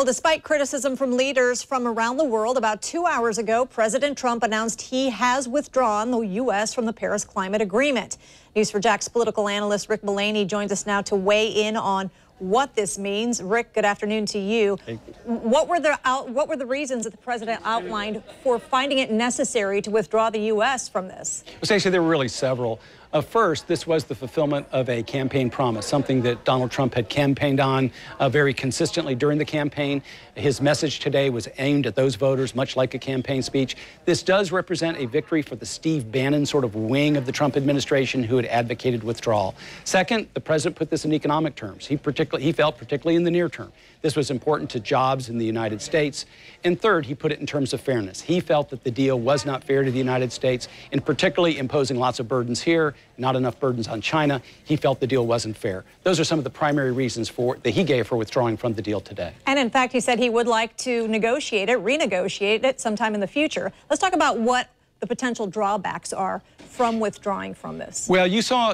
Well, despite criticism from leaders from around the world, about 2 hours ago, President Trump announced he has withdrawn the U.S. from the Paris Climate Agreement. News4JAX political analyst Rick Mullaney joins us now to weigh in on what this means. Rick, good afternoon to you. What were the reasons that the president outlined for finding it necessary to withdraw the U.S. from this? Well, Stacey, there were really several. First, this was the fulfillment of a campaign promise, something that Donald Trump had campaigned on very consistently during the campaign. His message today was aimed at those voters, much like a campaign speech. This does represent a victory for the Steve Bannon sort of wing of the Trump administration who had advocated withdrawal. Second, the president put this in economic terms. He felt, particularly in the near term, this was important to jobs in the United States. And third, he put it in terms of fairness. He felt that the deal was not fair to the United States, and particularly imposing lots of burdens here, not enough burdens on China. He felt the deal wasn't fair. Those are some of the primary reasons that he gave for withdrawing from the deal today. And in fact, he said he would like to renegotiate it sometime in the future. Let's talk about what the potential drawbacks are from withdrawing from this. Well, you saw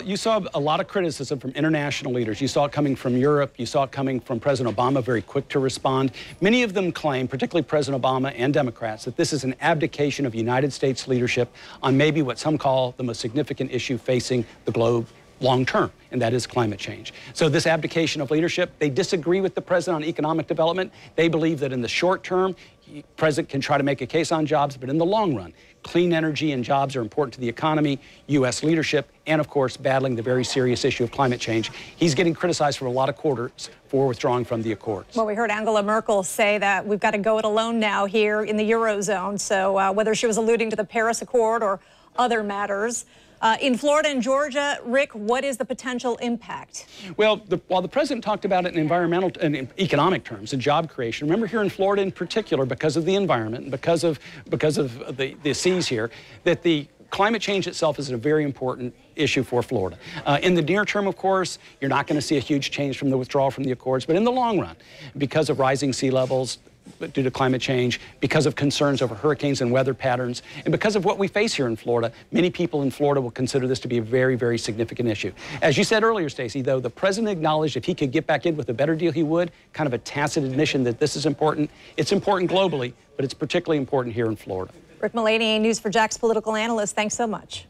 a lot of criticism from international leaders. You saw it coming from Europe. You saw it coming from President Obama, very quick to respond. Many of them claim, particularly President Obama and Democrats, that this is an abdication of United States leadership on maybe what some call the most significant issue facing the globe long term, and that is climate change. So this abdication of leadership, they disagree with the president on economic development. They believe that in the short term, the president can try to make a case on jobs, but in the long run, clean energy and jobs are important to the economy, U.S. leadership, and of course, battling the very serious issue of climate change. He's getting criticized for a lot of quarters for withdrawing from the Accords. Well, we heard Angela Merkel say that we've got to go it alone now here in the Eurozone. So whether she was alluding to the Paris Accord or other matters. In Florida and Georgia, Rick, what is the potential impact? Well, while the president talked about it in environmental and economic terms and job creation, remember here in Florida in particular, because of the environment and because of the seas here, that the climate change itself is a very important issue for Florida. In the near term, of course, you're not going to see a huge change from the withdrawal from the Accords, but in the long run, because of rising sea levels, due to climate change, because of concerns over hurricanes and weather patterns, and because of what we face here in Florida, many people in Florida will consider this to be a very, very significant issue. As you said earlier, Stacey, though, the president acknowledged if he could get back in with a better deal, he would, kind of a tacit admission that this is important. It's important globally, but it's particularly important here in Florida. Rick Mullaney, News4JAX political analyst, thanks so much.